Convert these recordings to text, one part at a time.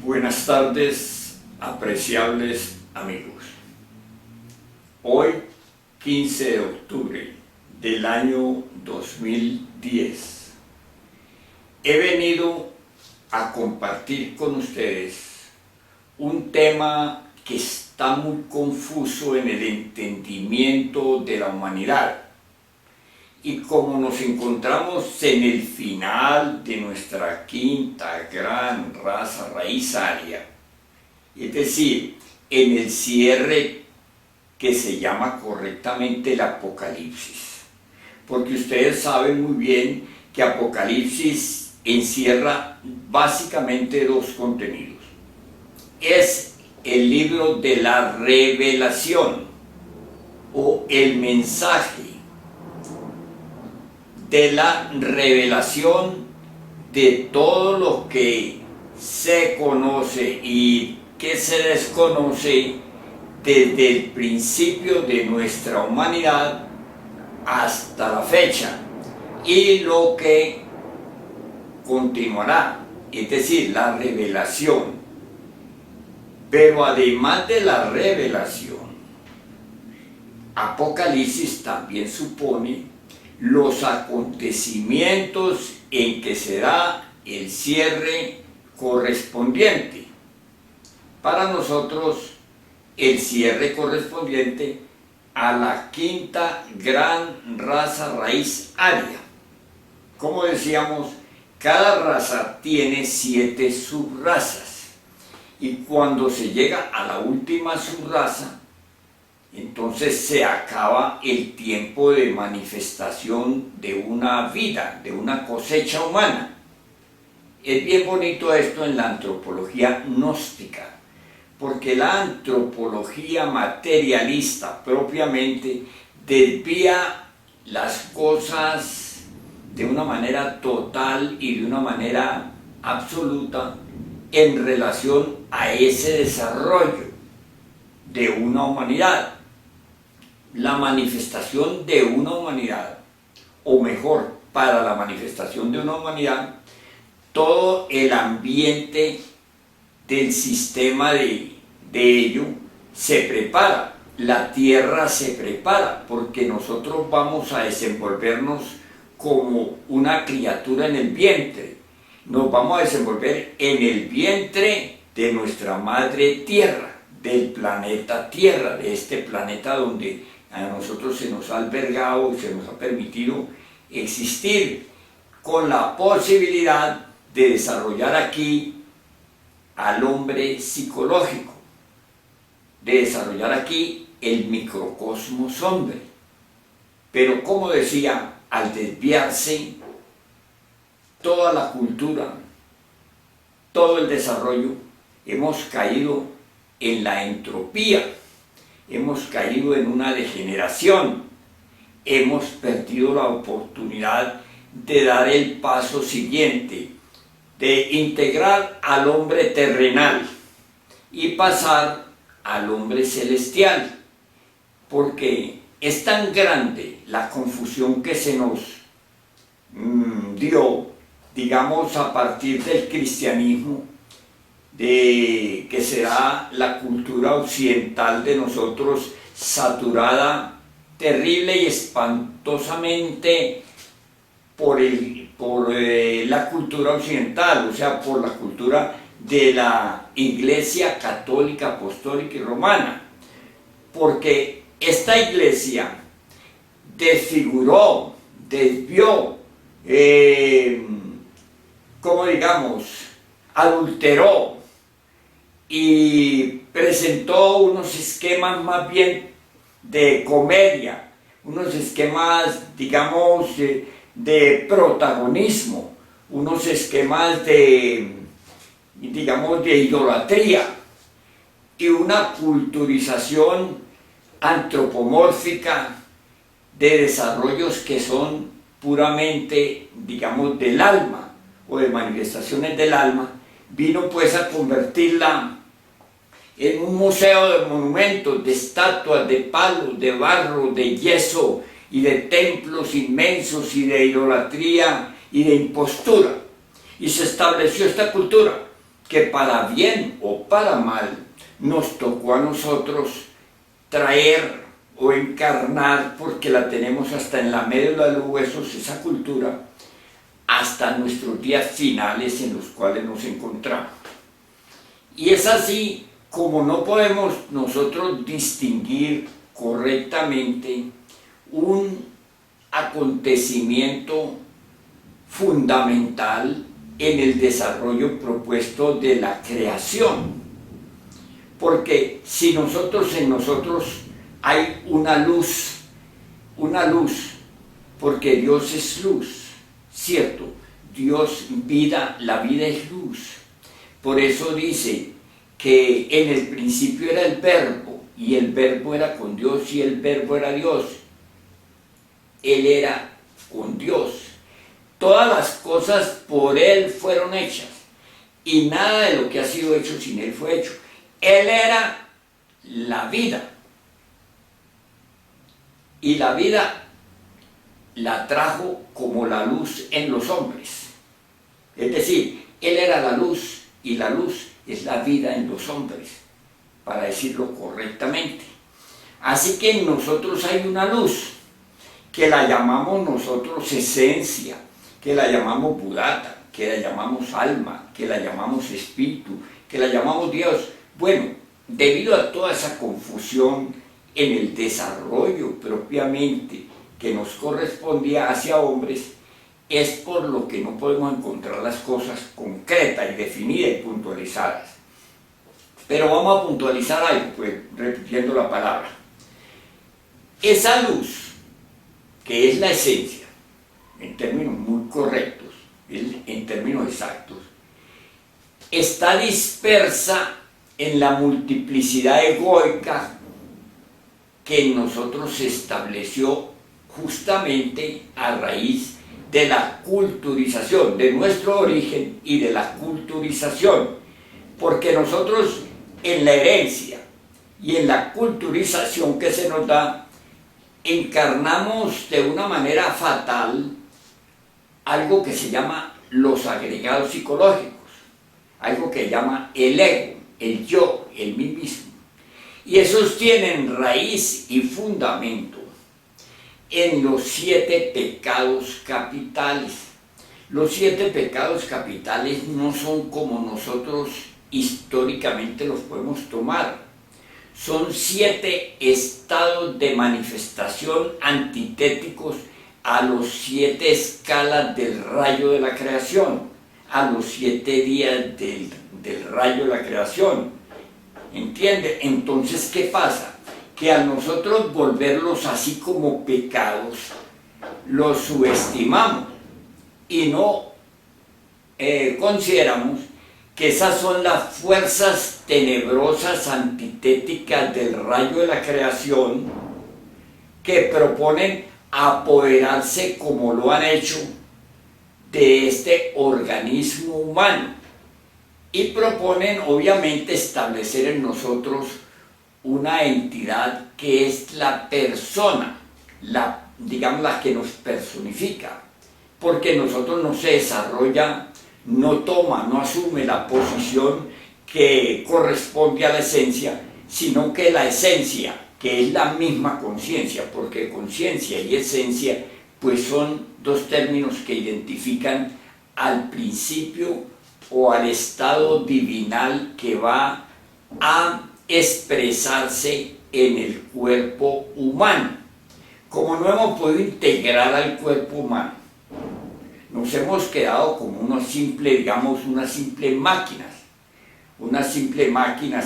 Buenas tardes, apreciables amigos. Hoy, 15 de octubre del año 2010, he venido a compartir con ustedes un tema que está muy confuso en el entendimiento de la humanidad. Y como nos encontramos en el final de nuestra quinta gran raza raíz aria, es decir, en el cierre que se llama correctamente el Apocalipsis, porque ustedes saben muy bien que Apocalipsis encierra básicamente dos contenidos. Es el libro de la revelación o el mensaje de la revelación de todo lo que se conoce y que se desconoce desde el principio de nuestra humanidad hasta la fecha y lo que continuará, es decir, la revelación. Pero además de la revelación, Apocalipsis también supone los acontecimientos en que se da el cierre correspondiente. Para nosotros, el cierre correspondiente a la quinta gran raza raíz aria. Como decíamos, cada raza tiene 7 subrazas, y cuando se llega a la última subraza, entonces se acaba el tiempo de manifestación de una vida, de una cosecha humana. Es bien bonito esto en la antropología gnóstica, porque la antropología materialista propiamente desvía las cosas de una manera total y de una manera absoluta en relación a ese desarrollo de una humanidad. La manifestación de una humanidad, o mejor, para la manifestación de una humanidad, todo el ambiente del sistema de ello se prepara, la tierra se prepara, porque nosotros vamos a desenvolvernos como una criatura en el vientre, nos vamos a desenvolver en el vientre de nuestra madre tierra, del planeta Tierra, de este planeta donde a nosotros se nos ha albergado y se nos ha permitido existir, con la posibilidad de desarrollar aquí al hombre psicológico, de desarrollar aquí el microcosmos hombre. Pero como decía, al desviarse toda la cultura, todo el desarrollo, hemos caído en la entropía, hemos caído en una degeneración, hemos perdido la oportunidad de dar el paso siguiente, de integrar al hombre terrenal y pasar al hombre celestial, porque es tan grande la confusión que se nos dio, digamos, a partir del cristianismo, de que será la cultura occidental de nosotros saturada terrible y espantosamente por la cultura occidental, o sea, por la cultura de la Iglesia católica, apostólica y romana, porque esta iglesia desfiguró, desvió, como digamos, adulteró y presentó unos esquemas más bien de comedia, unos esquemas, digamos, de protagonismo, unos esquemas de, digamos, de idolatría y una culturización antropomórfica de desarrollos que son puramente, digamos, del alma o de manifestaciones del alma. Vino pues a convertirla en un museo de monumentos, de estatuas, de palos, de barro, de yeso y de templos inmensos y de idolatría y de impostura. Y se estableció esta cultura que para bien o para mal nos tocó a nosotros traer o encarnar, porque la tenemos hasta en la médula de los huesos, esa cultura, hasta nuestros días finales en los cuales nos encontramos. Y es así como no podemos nosotros distinguir correctamente un acontecimiento fundamental en el desarrollo propuesto de la creación. Porque si en nosotros hay una luz, porque Dios es luz, ¿cierto? Dios, vida, la vida es luz. Por eso dice que en el principio era el verbo, y el verbo era con Dios, y el verbo era Dios. Él era con Dios. Todas las cosas por Él fueron hechas, y nada de lo que ha sido hecho sin Él fue hecho. Él era la vida, y la vida la trajo como la luz en los hombres. Es decir, Él era la luz, y la luz es la vida en los hombres, para decirlo correctamente. Así que en nosotros hay una luz, que la llamamos nosotros esencia, que la llamamos Buddhata, que la llamamos alma, que la llamamos espíritu, que la llamamos Dios. Bueno, debido a toda esa confusión en el desarrollo propiamente que nos correspondía hacia hombres, es por lo que no podemos encontrar las cosas concretas y definidas y puntualizadas. Pero vamos a puntualizar algo, pues, repitiendo la palabra. Esa luz, que es la esencia, en términos muy correctos, en términos exactos, está dispersa en la multiplicidad egoica que en nosotros se estableció justamente a raíz de la culturización, de nuestro origen y de la culturización, porque nosotros en la herencia y en la culturización que se nos da, encarnamos de una manera fatal algo que se llama los agregados psicológicos, algo que llama el ego, el yo, el mí mismo. Y esos tienen raíz y fundamento en los 7 pecados capitales. Los 7 pecados capitales no son como nosotros históricamente los podemos tomar. Son 7 estados de manifestación antitéticos a los 7 escalas del rayo de la creación, a los 7 días del rayo de la creación. ¿Entiende? Entonces, ¿qué pasa? Que a nosotros volverlos así como pecados, los subestimamos y no consideramos que esas son las fuerzas tenebrosas antitéticas del rayo de la creación que proponen apoderarse, como lo han hecho, de este organismo humano, y proponen obviamente establecer en nosotros una entidad que es la persona, digamos la que nos personifica, porque nosotros no se desarrolla, no toma, no asume la posición que corresponde a la esencia, sino que la esencia, que es la misma conciencia, porque conciencia y esencia pues son 2 términos que identifican al principio o al estado divinal que va a expresarse en el cuerpo humano. Como no hemos podido integrar al cuerpo humano, nos hemos quedado como unas simples máquinas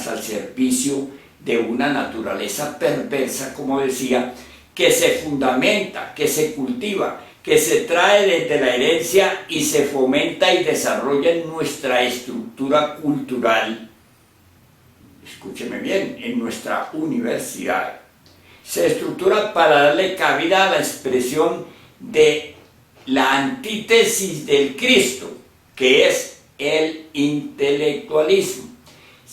al servicio de una naturaleza perversa, como decía, que se fundamenta, que se cultiva, que se trae desde la herencia y se fomenta y desarrolla en nuestra estructura cultural. Escúcheme bien, en nuestra universidad. Se estructura para darle cabida a la expresión de la antítesis del Cristo, que es el intelectualismo.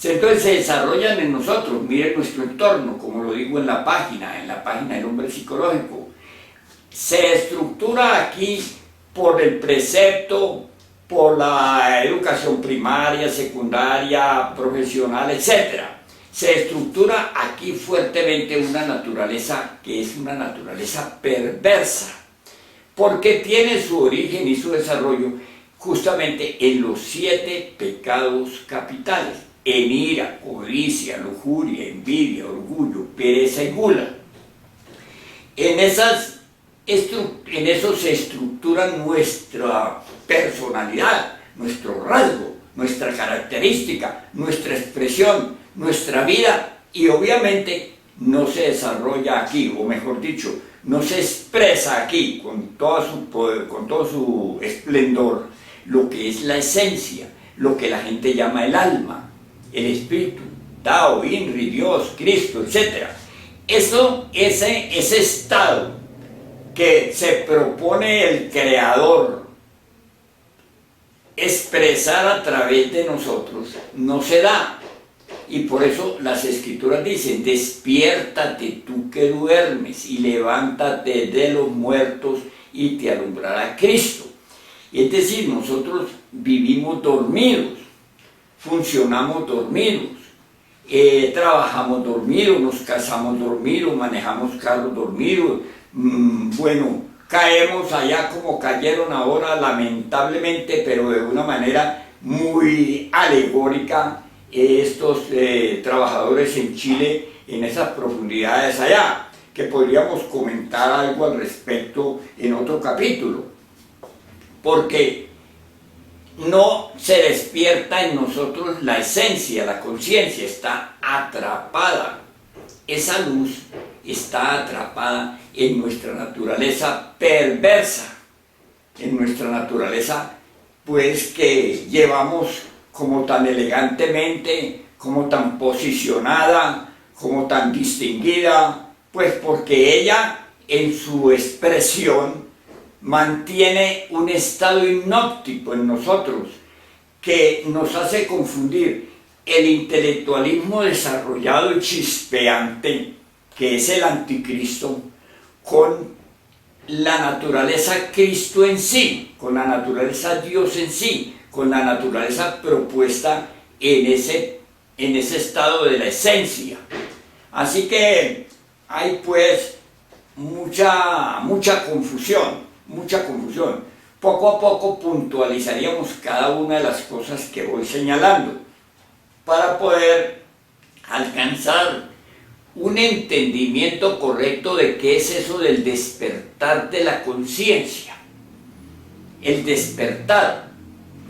Entonces se desarrollan en nosotros, miren nuestro entorno, como lo digo en la página del hombre psicológico. Se estructura aquí por el precepto por la educación primaria, secundaria, profesional, etc. Se estructura aquí fuertemente una naturaleza que es una naturaleza perversa, porque tiene su origen y su desarrollo justamente en los 7 pecados capitales: en ira, codicia, lujuria, envidia, orgullo, pereza y gula. En eso se estructura nuestra personalidad, nuestro rasgo, nuestra característica, nuestra expresión, nuestra vida, y obviamente no se desarrolla aquí, o mejor dicho, no se expresa aquí con todo su poder, con todo su esplendor, lo que es la esencia, lo que la gente llama el alma, el espíritu, Tao, Inri, Dios, Cristo, etc. Ese estado que se propone el Creador expresar a través de nosotros, no se da. Y por eso las Escrituras dicen: despiértate tú que duermes y levántate de los muertos y te alumbrará Cristo. Es decir, nosotros vivimos dormidos, funcionamos dormidos, trabajamos dormidos, nos casamos dormidos, manejamos carros dormidos, bueno, caemos allá como cayeron ahora, lamentablemente, pero de una manera muy alegórica, estos trabajadores en Chile, en esas profundidades allá, que podríamos comentar algo al respecto en otro capítulo, porque no se despierta en nosotros la esencia, la conciencia está atrapada. Esa luz está atrapada en nuestra naturaleza perversa, en nuestra naturaleza pues que llevamos como tan elegantemente, como tan posicionada, como tan distinguida, pues porque ella en su expresión mantiene un estado hipnótico en nosotros que nos hace confundir el intelectualismo desarrollado y chispeante, que es el anticristo, con la naturaleza Cristo en sí, con la naturaleza Dios en sí, con la naturaleza propuesta en ese estado de la esencia. Así que hay pues mucha confusión. Poco a poco puntualizaríamos cada una de las cosas que voy señalando para poder alcanzar un entendimiento correcto de qué es eso del despertar de la conciencia. El despertar,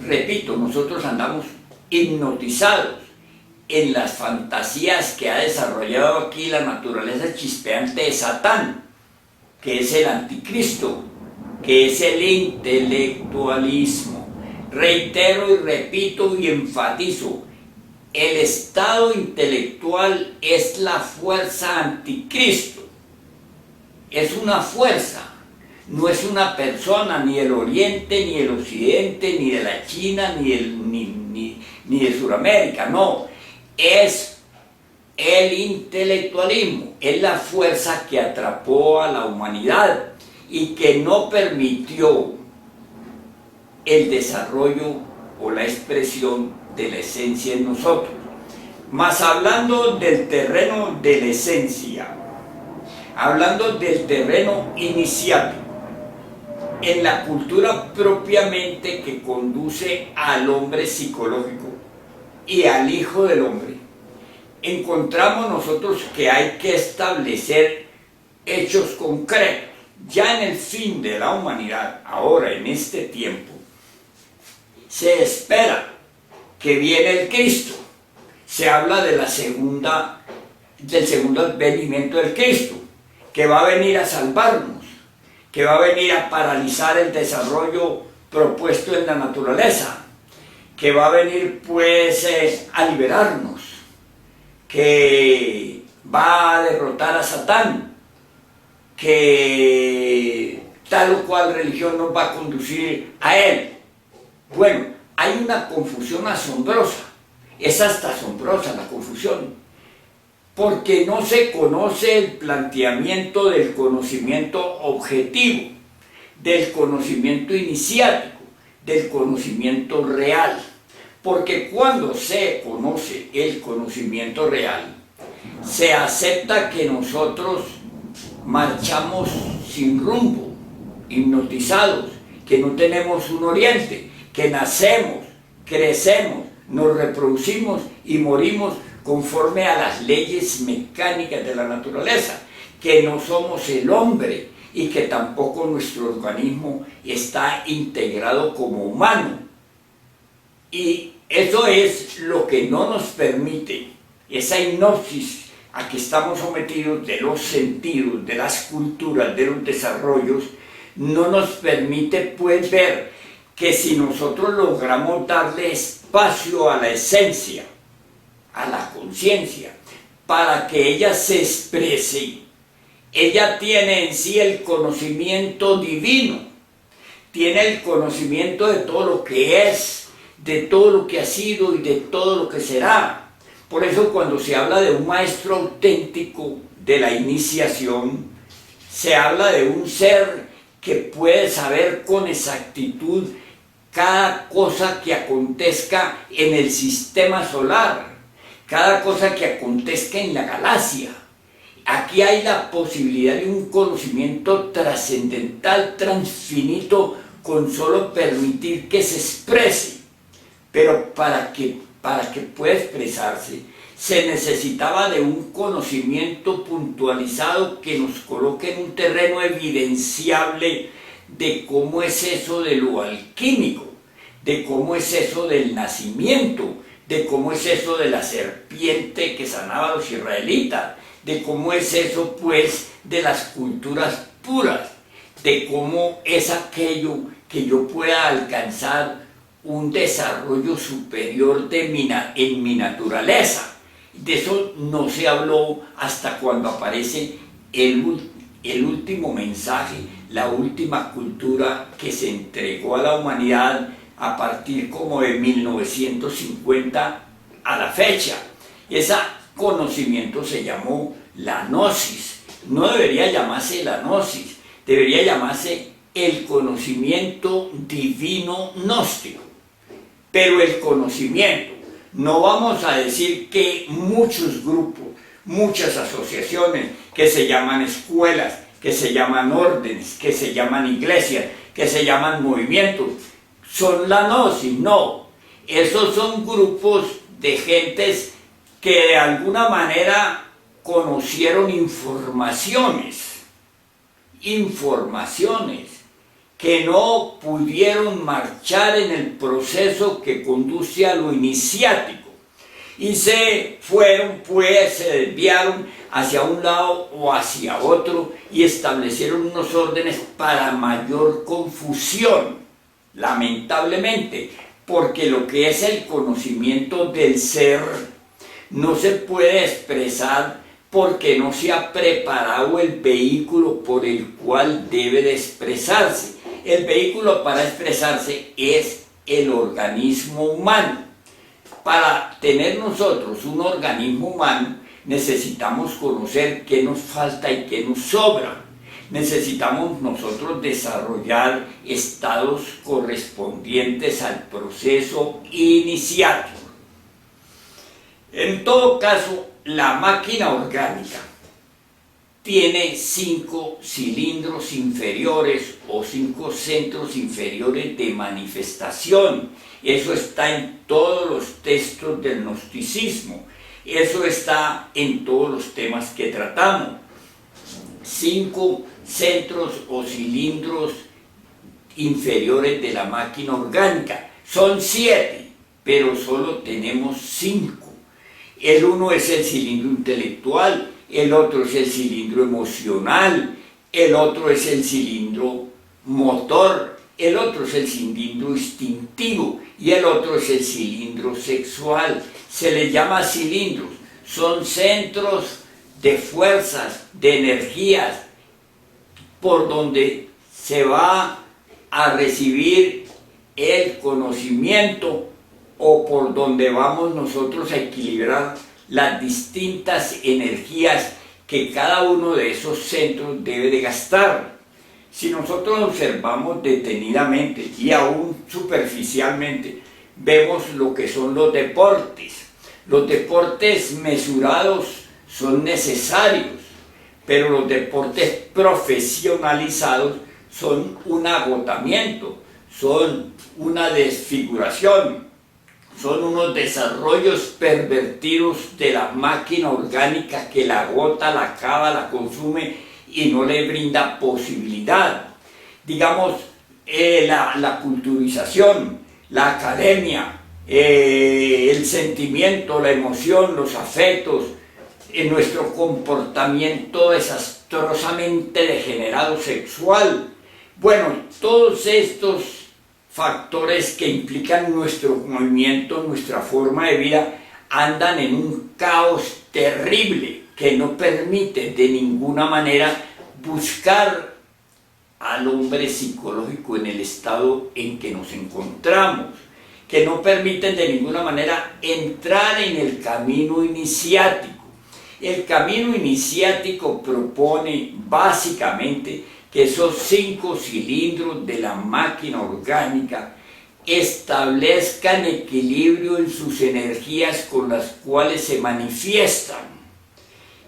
repito, nosotros andamos hipnotizados en las fantasías que ha desarrollado aquí la naturaleza chispeante de Satán, que es el anticristo, que es el intelectualismo. Reitero y repito y enfatizo: el estado intelectual es la fuerza anticristo. Es una fuerza, no es una persona, ni el Oriente, ni el Occidente, ni de la China, ni de Sudamérica, no. Es el intelectualismo, es la fuerza que atrapó a la humanidad y que no permitió el desarrollo o la expresión de la esencia en nosotros. Mas hablando del terreno de la esencia, hablando del terreno iniciático, en la cultura propiamente que conduce al hombre psicológico y al Hijo del Hombre, encontramos nosotros que hay que establecer hechos concretos. Ya en el fin de la humanidad, ahora en este tiempo, se espera que viene el Cristo. Se habla de del segundo advenimiento del Cristo, que va a venir a salvarnos, que va a venir a paralizar el desarrollo propuesto en la naturaleza, que va a venir pues a liberarnos, que va a derrotar a Satán, que tal o cual religión nos va a conducir a él. Bueno, hay una confusión asombrosa, es hasta asombrosa la confusión, porque no se conoce el planteamiento del conocimiento objetivo, del conocimiento iniciático, del conocimiento real. Porque cuando se conoce el conocimiento real, se acepta que nosotros marchamos sin rumbo, hipnotizados, que no tenemos un oriente, que nacemos, crecemos, nos reproducimos y morimos conforme a las leyes mecánicas de la naturaleza, que no somos el hombre y que tampoco nuestro organismo está integrado como humano. Y eso es lo que no nos permite, esa hipnosis a que estamos sometidos de los sentidos, de las culturas, de los desarrollos, no nos permite pues ver que si nosotros logramos darle espacio a la esencia, a la conciencia, para que ella se exprese, ella tiene en sí el conocimiento divino, tiene el conocimiento de todo lo que es, de todo lo que ha sido y de todo lo que será. Por eso cuando se habla de un maestro auténtico de la iniciación, se habla de un ser que puede saber con exactitud cada cosa que acontezca en el sistema solar, cada cosa que acontezca en la galaxia. Aquí hay la posibilidad de un conocimiento trascendental, transfinito, con solo permitir que se exprese. Pero para que pueda expresarse, se necesitaba de un conocimiento puntualizado que nos coloque en un terreno evidenciable de cómo es eso de lo alquímico, de cómo es eso del nacimiento, de cómo es eso de la serpiente que sanaba a los israelitas, de cómo es eso pues de las culturas puras, de cómo es aquello que yo pueda alcanzar un desarrollo superior en mi naturaleza. De eso no se habló hasta cuando aparece el último mensaje, la última cultura que se entregó a la humanidad a partir como de 1950 a la fecha. Ese conocimiento se llamó la gnosis. No debería llamarse la gnosis, debería llamarse el conocimiento divino gnóstico. Pero el conocimiento, no vamos a decir que muchos grupos, muchas asociaciones que se llaman escuelas, que se llaman órdenes, que se llaman iglesias, que se llaman movimientos, son la gnosis. No, esos son grupos de gentes que de alguna manera conocieron informaciones que no pudieron marchar en el proceso que conduce a lo iniciático y se fueron pues, se desviaron hacia un lado o hacia otro y establecieron unos órdenes para mayor confusión, lamentablemente, porque lo que es el conocimiento del ser no se puede expresar porque no se ha preparado el vehículo por el cual debe de expresarse. El vehículo para expresarse es el organismo humano. Para tener nosotros un organismo humano necesitamos conocer qué nos falta y qué nos sobra. Necesitamos nosotros desarrollar estados correspondientes al proceso iniciático. En todo caso, la máquina orgánica tiene 5 cilindros inferiores o 5 centros inferiores de manifestación. Eso está en todos los textos del gnosticismo. Eso está en todos los temas que tratamos. 5 centros o cilindros inferiores de la máquina orgánica. Son 7, pero solo tenemos 5. El uno es el cilindro intelectual, el otro es el cilindro emocional, el otro es el cilindro motor, el otro es el cilindro instintivo y el otro es el cilindro sexual. Se les llama cilindros, son centros de fuerzas, de energías, por donde se va a recibir el conocimiento o por donde vamos nosotros a equilibrar las distintas energías que cada uno de esos centros debe de gastar. Si nosotros observamos detenidamente y aún superficialmente, vemos lo que son los deportes. Los deportes mesurados son necesarios, pero los deportes profesionalizados son un agotamiento, son una desfiguración, son unos desarrollos pervertidos de la máquina orgánica que la agota, la acaba, la consume y no le brinda posibilidad. Digamos, la culturización, la academia, el sentimiento, la emoción, los afectos, nuestro comportamiento desastrosamente degenerado sexual. Bueno, todos estos factores que implican nuestro movimiento, nuestra forma de vida, andan en un caos terrible que no permite de ninguna manera buscar al hombre psicológico en el estado en que nos encontramos, que no permiten de ninguna manera entrar en el camino iniciático. El camino iniciático propone básicamente que esos 5 cilindros de la máquina orgánica establezcan equilibrio en sus energías con las cuales se manifiestan.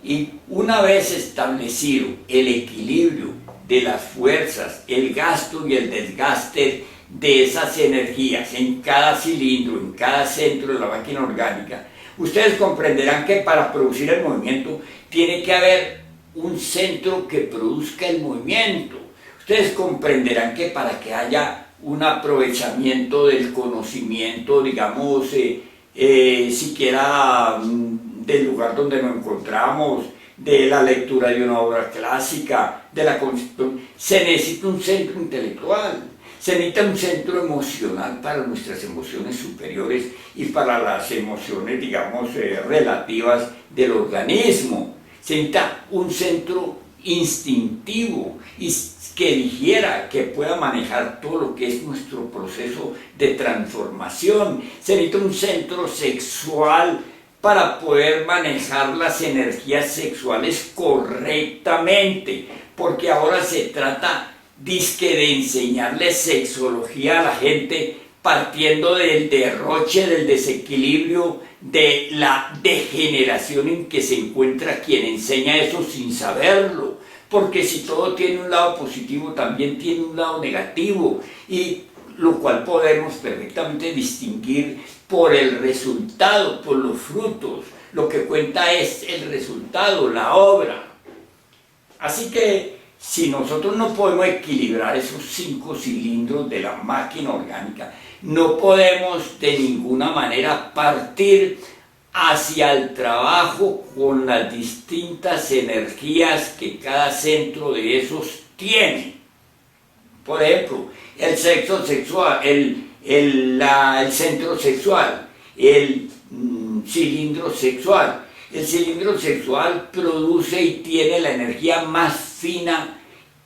Y una vez establecido el equilibrio de las fuerzas, el gasto y el desgaste de esas energías en cada cilindro, en cada centro de la máquina orgánica, ustedes comprenderán que para producir el movimiento tiene que haber un centro que produzca el movimiento. Ustedes comprenderán que para que haya un aprovechamiento del conocimiento, digamos, siquiera del lugar donde nos encontramos, de la lectura de una obra clásica, de la constitución, se necesita un centro intelectual, se necesita un centro emocional para nuestras emociones superiores y para las emociones, digamos, relativas del organismo. Se necesita un centro instintivo y que digiera, que pueda manejar todo lo que es nuestro proceso de transformación. Se necesita un centro sexual para poder manejar las energías sexuales correctamente, porque ahora se trata dizque de enseñarle sexología a la gente partiendo del derroche, del desequilibrio, de la degeneración en que se encuentra quien enseña eso sin saberlo, porque si todo tiene un lado positivo también tiene un lado negativo, y lo cual podemos perfectamente distinguir por el resultado, por los frutos. Lo que cuenta es el resultado, la obra. Así que si nosotros no podemos equilibrar esos 5 cilindros de la máquina orgánica, no podemos de ninguna manera partir hacia el trabajo con las distintas energías que cada centro de esos tiene. Por ejemplo, el sexo sexual, el centro sexual, el cilindro sexual. El cilindro sexual produce y tiene la energía más fina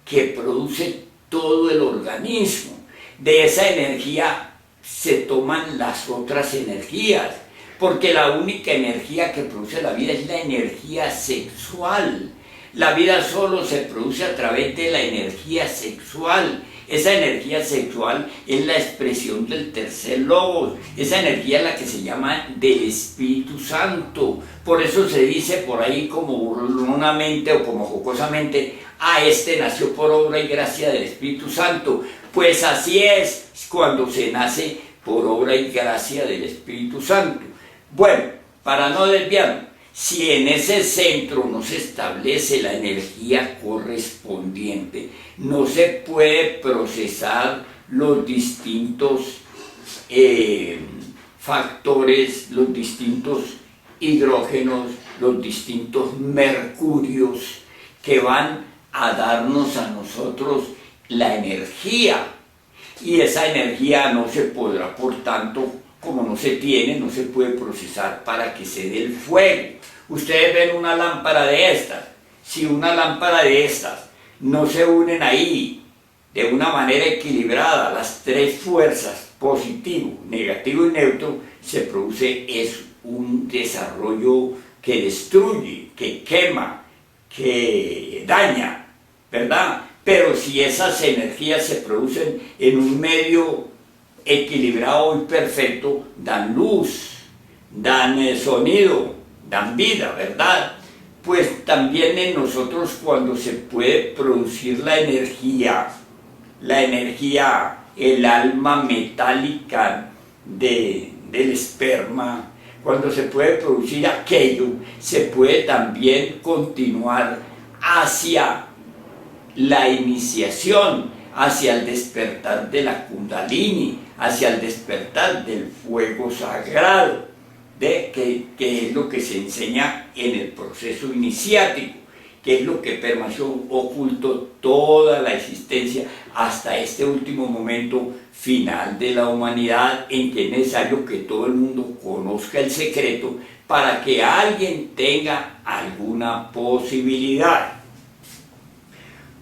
que produce todo el organismo. De esa energía se toman las otras energías, porque la única energía que produce la vida es la energía sexual. La vida solo se produce a través de la energía sexual. Esa energía sexual es la expresión del tercer logos, esa energía es la que se llama del Espíritu Santo. Por eso se dice por ahí como burlonamente o como jocosamente, este nació por obra y gracia del Espíritu Santo. Pues así es cuando se nace por obra y gracia del Espíritu Santo. Bueno, para no desviarnos, si en ese centro no se establece la energía correspondiente, no se puede procesar los distintos factores, los distintos hidrógenos, los distintos mercurios que van a darnos a nosotros la energía. Y esa energía no se podrá, por tanto, como no se tiene, no se puede procesar para que se dé el fuego. Ustedes ven una lámpara de estas. Si una lámpara de estas no se unen ahí de una manera equilibrada, las 3 fuerzas, positivo, negativo y neutro, se produce un desarrollo que destruye, que quema, que daña, ¿verdad? pero si esas energías se producen en un medio equilibrado y perfecto, dan luz, dan sonido, dan vida, ¿verdad? Pues también en nosotros cuando se puede producir la energía, el alma metálica del esperma, cuando se puede producir aquello, se puede también continuar hacia la iniciación, hacia el despertar de la Kundalini, hacia el despertar del fuego sagrado, que es lo que se enseña en el proceso iniciático, que es lo que permaneció oculto toda la existencia hasta este último momento final de la humanidad, en que es necesario que todo el mundo conozca el secreto para que alguien tenga alguna posibilidad.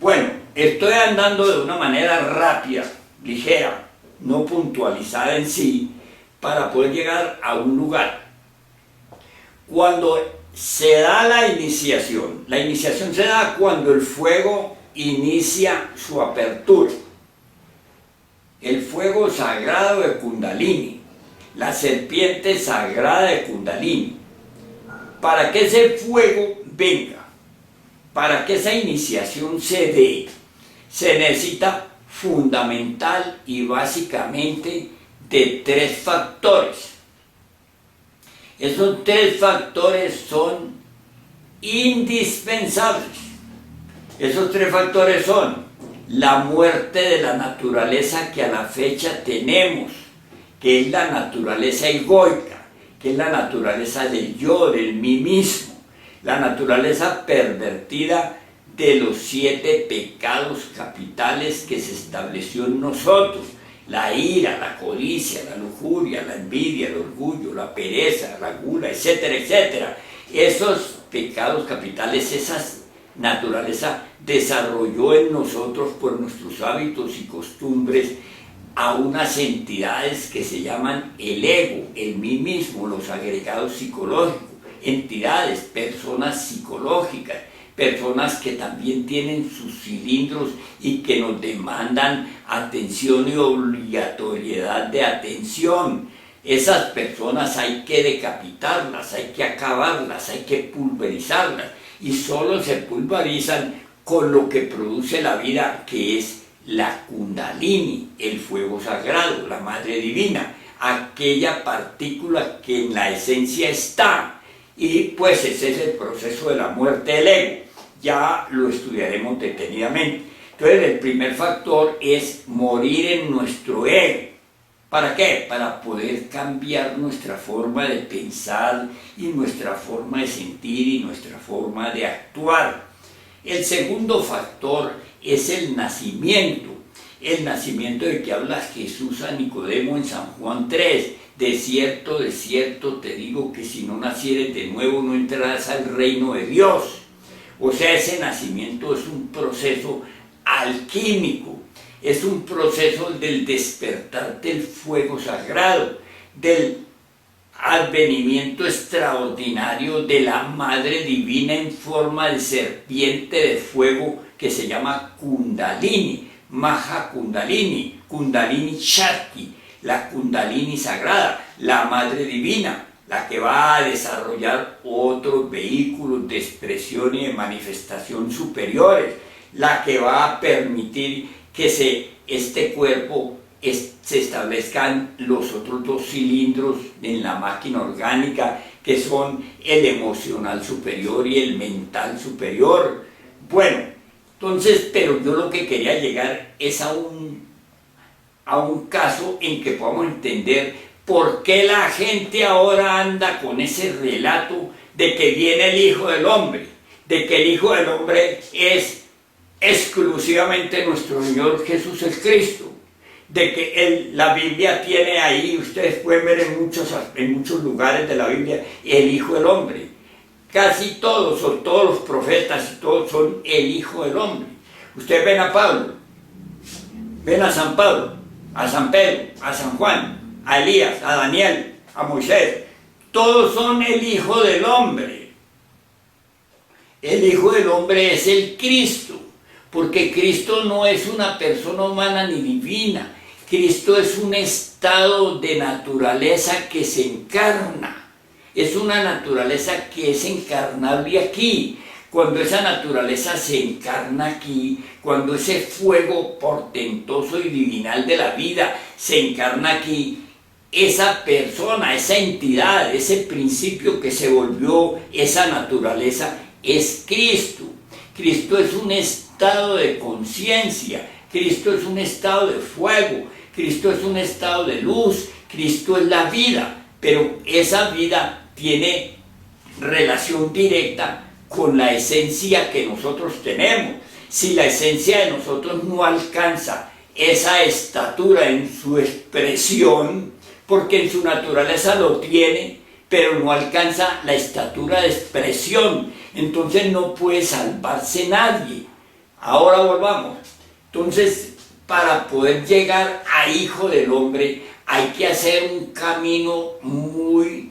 Bueno, estoy andando de una manera rápida, ligera, no puntualizada en sí, para poder llegar a un lugar. Cuando se da la iniciación se da cuando el fuego inicia su apertura. El fuego sagrado de Kundalini, la serpiente sagrada de Kundalini. Para que ese fuego venga, para que esa iniciación se dé, se necesita fundamental y básicamente de 3 factores. Esos 3 factores son indispensables. Esos 3 factores son la muerte de la naturaleza que a la fecha tenemos, que es la naturaleza egoica, que es la naturaleza del yo, del mí mismo, la naturaleza pervertida de los 7 pecados capitales que se estableció en nosotros: la ira, la codicia, la lujuria, la envidia, el orgullo, la pereza, la gula, etcétera, etcétera. Esos pecados capitales, esa naturaleza desarrolló en nosotros por nuestros hábitos y costumbres a unas entidades que se llaman el ego, el mí mismo, los agregados psicológicos, entidades, personas psicológicas, personas que también tienen sus cilindros y que nos demandan atención y obligatoriedad de atención. Esas personas hay que decapitarlas, hay que acabarlas, hay que pulverizarlas, y solo se pulverizan con lo que produce la vida, que es la Kundalini, el fuego sagrado, la Madre Divina, aquella partícula que en la esencia está. Y pues ese es el proceso de la muerte del ego. Ya lo estudiaremos detenidamente. Entonces el primer factor es morir en nuestro ego. ¿Para qué? Para poder cambiar nuestra forma de pensar y nuestra forma de sentir y nuestra forma de actuar. El segundo factor es el nacimiento de que habla Jesús a Nicodemo en San Juan 3. De cierto, te digo que si no nacieres de nuevo no entrarás al reino de Dios. O sea, ese nacimiento es un proceso alquímico, es un proceso del despertar del fuego sagrado, del advenimiento extraordinario de la Madre Divina en forma de serpiente de fuego que se llama Kundalini, Maha Kundalini, Kundalini Shakti, la Kundalini sagrada, la Madre Divina, la que va a desarrollar otros vehículos de expresión y de manifestación superiores, la que va a permitir que este cuerpo se establezcan los otros 2 cilindros en la máquina orgánica, que son el emocional superior y el mental superior. Bueno, entonces, pero yo lo que quería llegar es a un caso en que podamos entender por qué la gente ahora anda con ese relato de que viene el Hijo del Hombre, de que el Hijo del Hombre es exclusivamente nuestro Señor Jesús el Cristo, de que la Biblia tiene ahí, ustedes pueden ver en muchos lugares de la Biblia, el Hijo del Hombre. Casi todos, o todos los profetas y todos son el Hijo del Hombre. Ustedes ven a Pablo, ven a San Pablo, a San Pedro, a San Juan, a Elías, a Daniel, a Moisés. Todos son el Hijo del Hombre. El Hijo del Hombre es el Cristo. porque Cristo no es una persona humana ni divina. Cristo es un estado de naturaleza que se encarna. Es una naturaleza que es encarnable aquí. Cuando esa naturaleza se encarna aquí, cuando ese fuego portentoso y divinal de la vida se encarna aquí, esa persona, esa entidad, ese principio que se volvió esa naturaleza es Cristo. Cristo es un estado de conciencia, Cristo es un estado de fuego, Cristo es un estado de luz, Cristo es la vida, pero esa vida tiene relación directa con la esencia que nosotros tenemos. Si la esencia de nosotros no alcanza esa estatura en su expresión, porque en su naturaleza lo tiene, pero no alcanza la estatura de expresión, entonces no puede salvarse nadie. Ahora volvamos. Entonces, para poder llegar a Hijo del Hombre, hay que hacer un camino muy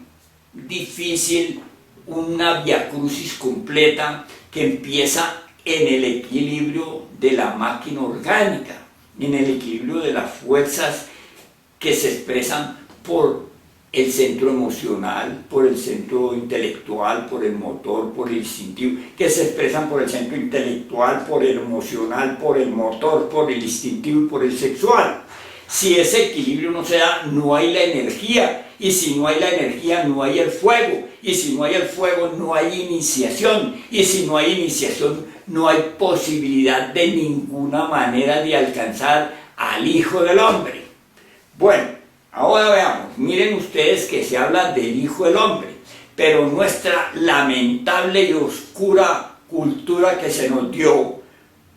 difícil, una viacrucis completa que empieza en el equilibrio de la máquina orgánica, en el equilibrio de las fuerzas que se expresan por el centro emocional, por el centro intelectual, por el motor, por el instintivo, que se expresan por el centro intelectual, por el emocional, por el motor, por el instintivo y por el sexual. Si ese equilibrio no se da, no hay la energía, y si no hay la energía, no hay el fuego, y si no hay el fuego, no hay iniciación, y si no hay iniciación, no hay posibilidad de ninguna manera de alcanzar al Hijo del Hombre. Bueno, ahora veamos, miren ustedes que se habla del Hijo del Hombre, pero nuestra lamentable y oscura cultura que se nos dio,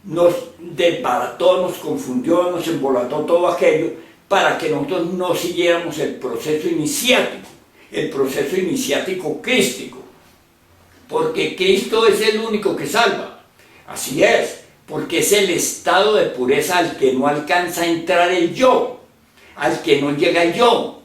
nos desbarató, nos confundió, nos embolató todo aquello para que nosotros no siguiéramos el proceso iniciático crístico, porque Cristo es el único que salva. Así es, porque es el estado de pureza al que no alcanza a entrar el yo, al que no llega el yo,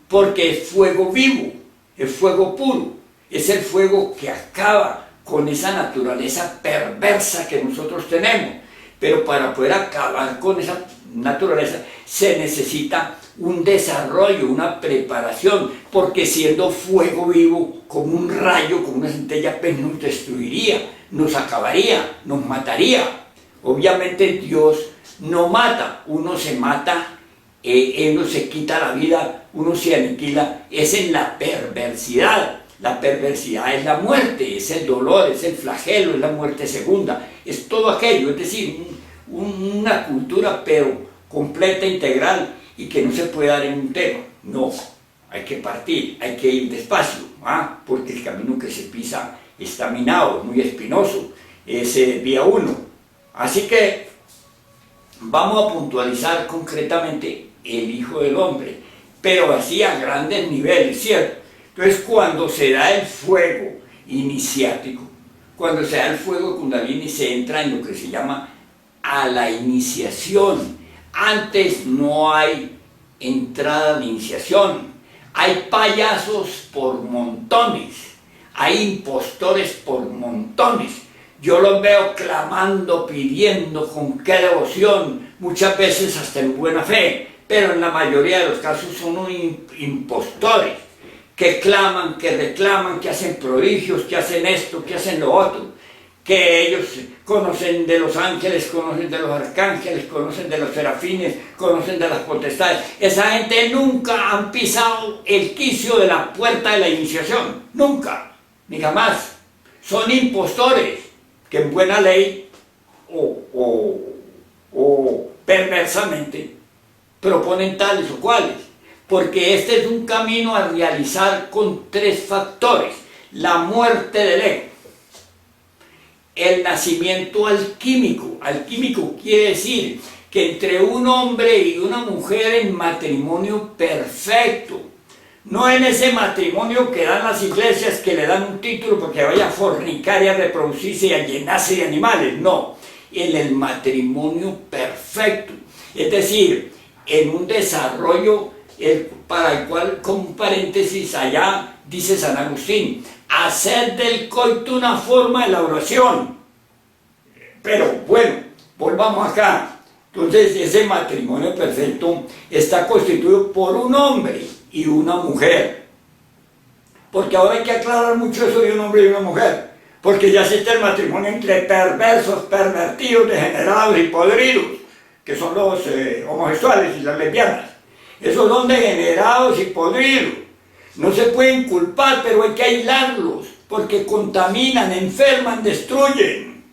porque es fuego vivo, es fuego puro, es el fuego que acaba con esa naturaleza perversa que nosotros tenemos. Pero para poder acabar con esa naturaleza se necesita un desarrollo, una preparación, porque siendo fuego vivo, como un rayo, como una centella, pues nos destruiría, nos acabaría, nos mataría. Obviamente Dios no mata, uno se mata, uno se quita la vida, uno se aniquila, es en la perversidad. La perversidad es la muerte, es el dolor, es el flagelo, es la muerte segunda, es todo aquello, es decir, una cultura pero completa, integral y que no se puede dar en un tema. No, hay que partir, hay que ir despacio, porque el camino que se pisa está minado, muy espinoso, es vía 1. Así que vamos a puntualizar concretamente el Hijo del Hombre, pero así a grandes niveles, ¿cierto? Entonces, cuando se da el fuego iniciático, cuando se da el fuego Kundalini, se entra en lo que se llama a la iniciación. Antes no hay entrada de iniciación. Hay payasos por montones, hay impostores por montones. Yo los veo clamando, pidiendo, con qué devoción, muchas veces hasta en buena fe, pero en la mayoría de los casos son impostores que claman, que reclaman, que hacen prodigios, que hacen esto, que hacen lo otro, que ellos conocen de los ángeles, conocen de los arcángeles, conocen de los serafines, conocen de las potestades. Esa gente nunca han pisado el quicio de la puerta de la iniciación, nunca, ni jamás. Son impostores que en buena ley o perversamente proponen tales o cuales, porque este es un camino a realizar con 3 factores: la muerte del ego, el nacimiento alquímico. Alquímico quiere decir que entre un hombre y una mujer en matrimonio perfecto, no en ese matrimonio que dan las iglesias, que le dan un título porque vaya a fornicar y a reproducirse y a llenarse de animales, no, en el matrimonio perfecto, es decir, en un desarrollo para el cual, con paréntesis, allá dice San Agustín, hacer del coito una forma de la oración. Pero bueno, volvamos acá. Entonces ese matrimonio perfecto está constituido por un hombre y una mujer. Porque ahora hay que aclarar mucho eso de un hombre y una mujer. Porque ya existe el matrimonio entre perversos, pervertidos, degenerados y podridos, que son los homosexuales y las lesbianas. Esos son degenerados y podridos. No se pueden culpar, pero hay que aislarlos, porque contaminan, enferman, destruyen.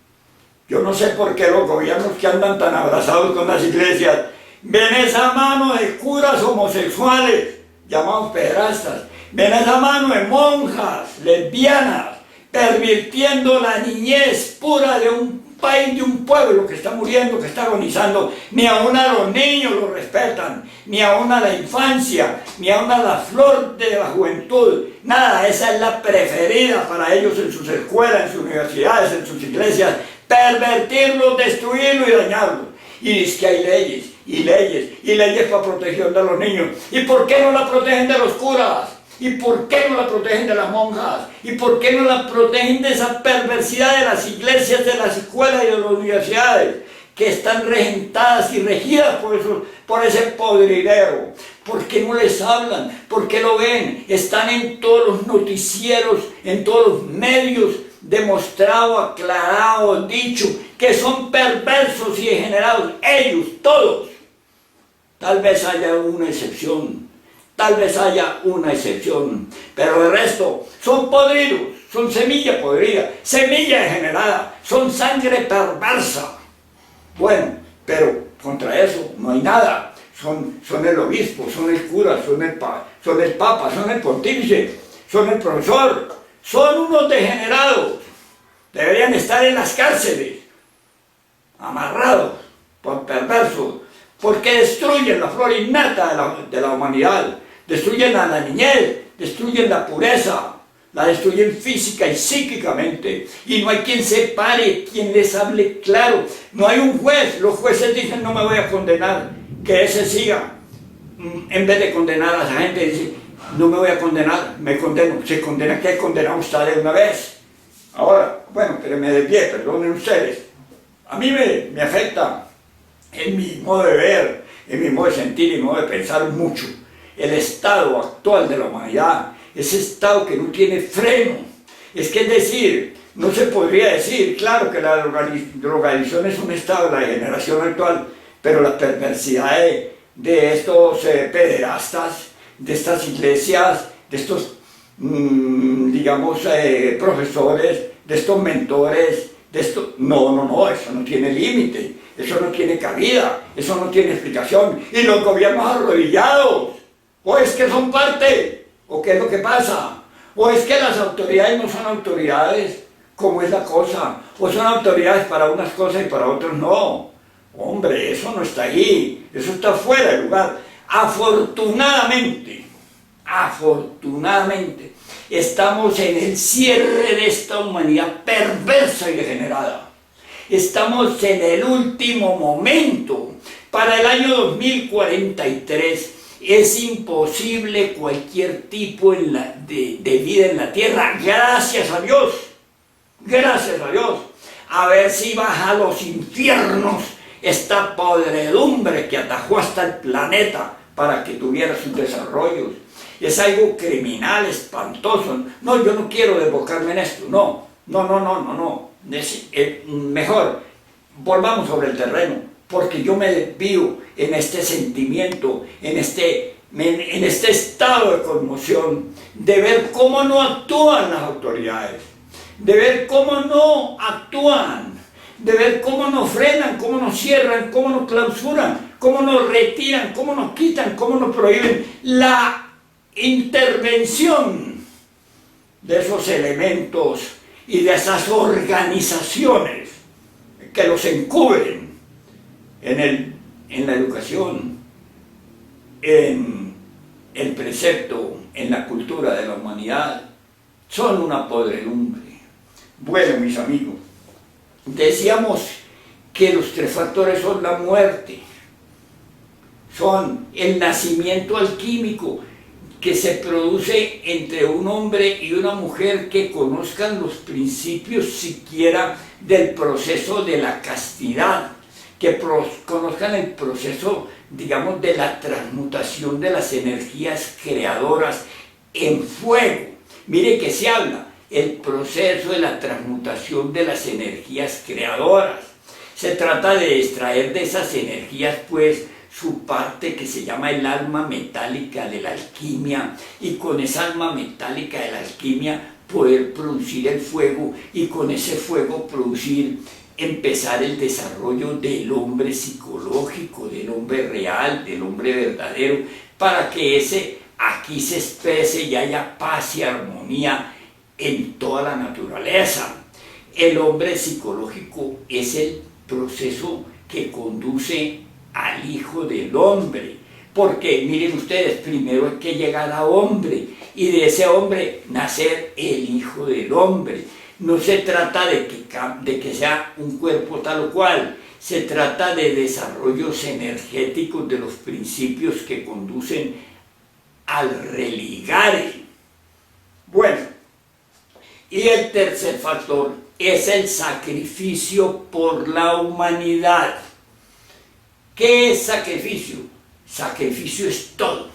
Yo no sé por qué los gobiernos que andan tan abrazados con las iglesias ven esa mano de curas homosexuales, llamados pederastas, ven esa mano de monjas lesbianas, pervirtiendo la niñez pura de un país, de un pueblo que está muriendo, que está agonizando. Ni aún a los niños los respetan, ni aún a la infancia, ni aún a la flor de la juventud. Nada, esa es la preferida para ellos en sus escuelas, en sus universidades, en sus iglesias. Pervertirlos, destruirlos y dañarlos. Y es que hay leyes, y leyes, y leyes para protección de los niños. ¿Y por qué no la protegen de los curas? ¿Y por qué no la protegen de las monjas? ¿Y por qué no la protegen de esa perversidad de las iglesias, de las escuelas y de las universidades, que están regentadas y regidas por ese podridero? ¿Por qué no les hablan? ¿Por qué lo ven? Están en todos los noticieros, en todos los medios, demostrado, aclarado, dicho, que son perversos y degenerados, ellos, todos. Tal vez haya una excepción. Tal vez haya una excepción, pero el resto son podridos, son semilla podrida, semilla degenerada, son sangre perversa. Bueno, pero contra eso no hay nada. Son el obispo, son el cura, son el papa, son el pontífice, son el profesor, son unos degenerados. Deberían estar en las cárceles, amarrados por perversos, porque destruyen la flora innata de la humanidad. Destruyen a la niñez, destruyen la pureza, la destruyen física y psíquicamente. Y no hay quien se pare, quien les hable claro. No hay un juez. Los jueces dicen, no me voy a condenar, que ese siga. En vez de condenar a esa gente, dice, no me voy a condenar, me condeno. Se condena, que condenamos usted de una vez. Ahora, bueno, pero me desvié, perdonen ustedes. A mí me afecta en mi modo de ver, en mi modo de sentir y mi modo de pensar mucho. El estado actual de la humanidad, ese estado que no tiene freno. Es decir, no se podría decir, claro que la drogadicción es un estado de la generación actual, pero la perversidad de estos pederastas, de estas iglesias, de estos, digamos, profesores, de estos mentores, de esto, no, eso no tiene límite, eso no tiene cabida, eso no tiene explicación. Y los gobiernos arrodillados, o es que son parte, o qué es lo que pasa, o es que las autoridades no son autoridades, como es la cosa, o son autoridades para unas cosas y para otras no. Hombre, eso no está ahí, eso está fuera de lugar. Afortunadamente, estamos en el cierre de esta humanidad perversa y degenerada. Estamos en el último momento. Para el año 2043 es imposible cualquier tipo de vida en la tierra, gracias a Dios. Gracias a Dios. A ver si baja a los infiernos esta podredumbre que atajó hasta el planeta para que tuviera sus desarrollos. Es algo criminal, espantoso. No, yo no quiero desbocarme en esto, no. Mejor, volvamos sobre el terreno, porque yo me desvío en este sentimiento, en este estado de conmoción, de ver cómo no actúan las autoridades, de ver cómo no actúan, de ver cómo nos frenan, cómo nos cierran, cómo nos clausuran, cómo nos retiran, cómo nos quitan, cómo nos prohíben la intervención de esos elementos y de esas organizaciones que los encubren en la educación, en el precepto, en la cultura de la humanidad. Son una podredumbre. Bueno, mis amigos, decíamos que los tres factores son la muerte, son el nacimiento alquímico. que se produce entre un hombre y una mujer que conozcan los principios siquiera del proceso de la castidad, que conozcan el proceso, digamos, de la transmutación de las energías creadoras en fuego. Mire que se habla el proceso de la transmutación de las energías creadoras. Se trata de extraer de esas energías, pues, su parte que se llama el alma metálica de la alquimia, y con esa alma metálica de la alquimia poder producir el fuego, y con ese fuego empezar el desarrollo del hombre psicológico, del hombre real, del hombre verdadero, para que ese aquí se exprese y haya paz y armonía en toda la naturaleza. El hombre psicológico es el proceso que conduce al Hijo del Hombre, porque miren ustedes, primero hay que llegar a hombre, y de ese hombre nacer el Hijo del Hombre. No se trata de que sea un cuerpo tal o cual, se trata de desarrollos energéticos de los principios que conducen al religare. Bueno, y el tercer factor es el sacrificio por la humanidad. ¿Qué es sacrificio? Sacrificio es todo.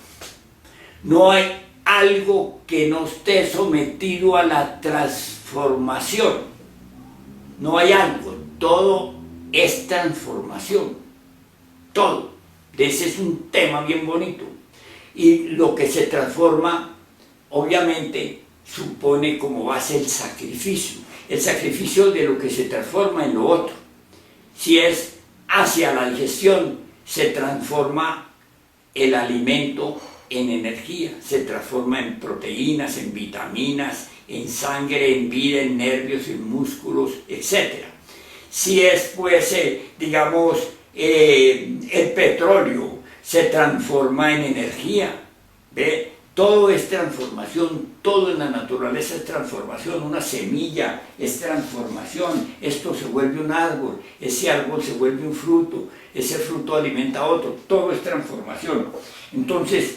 No hay algo que no esté sometido a la transformación. No hay algo, todo es transformación. Todo. Ese es un tema bien bonito. Y lo que se transforma, obviamente, supone como base el sacrificio. El sacrificio de lo que se transforma en lo otro. Si es hacia la digestión, se transforma el alimento en energía, se transforma en proteínas, en vitaminas, en sangre, en vida, en nervios, en músculos, etc. Si es, pues, digamos, el petróleo, se transforma en energía, ¿ve? Todo es transformación, todo en la naturaleza es transformación, una semilla es transformación, esto se vuelve un árbol, ese árbol se vuelve un fruto, ese fruto alimenta a otro, todo es transformación. Entonces,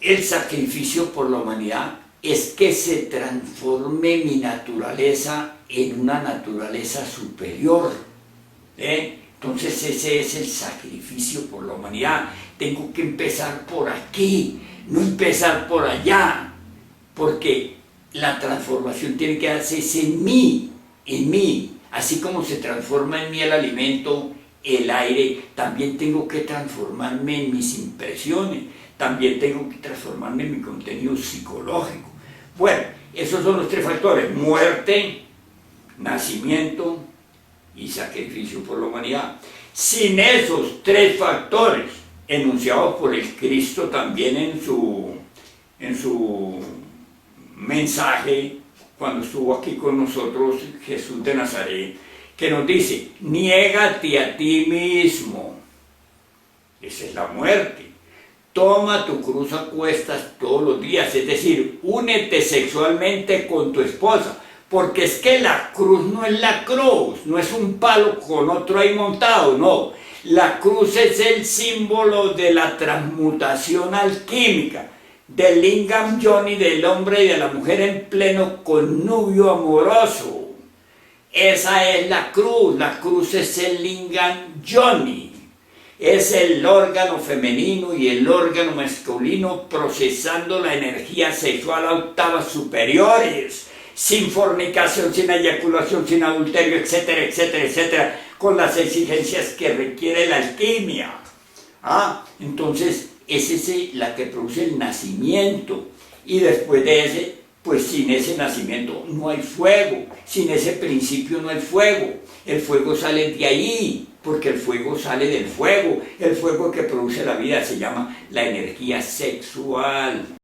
el sacrificio por la humanidad es que se transforme mi naturaleza en una naturaleza superior, Entonces ese es el sacrificio por la humanidad. Tengo que empezar por aquí, no empezar por allá, porque la transformación tiene que darse en mí, así como se transforma en mí el alimento, el aire, también tengo que transformarme en mis impresiones, también tengo que transformarme en mi contenido psicológico. Bueno, esos son los tres factores: muerte, nacimiento y sacrificio por la humanidad. Sin esos tres factores, enunciados por el Cristo también en su mensaje, cuando estuvo aquí con nosotros, Jesús de Nazaret, que nos dice: niégate a ti mismo. Esa es la muerte. Toma tu cruz a cuestas todos los días, es decir, únete sexualmente con tu esposa, porque es que la cruz no es la cruz, no es un palo con otro ahí montado, no. La cruz es el símbolo de la transmutación alquímica, del lingam yoni, del hombre y de la mujer en pleno connubio amoroso. Esa es la cruz es el lingam yoni. Es el órgano femenino y el órgano masculino procesando la energía sexual a octavas superiores, sin fornicación, sin eyaculación, sin adulterio, etcétera, etcétera, etcétera, con las exigencias que requiere la alquimia. Entonces, es la que produce el nacimiento, y después de ese, pues sin ese nacimiento no hay fuego, sin ese principio no hay fuego. El fuego sale de ahí, porque el fuego sale del fuego. El fuego que produce la vida se llama la energía sexual.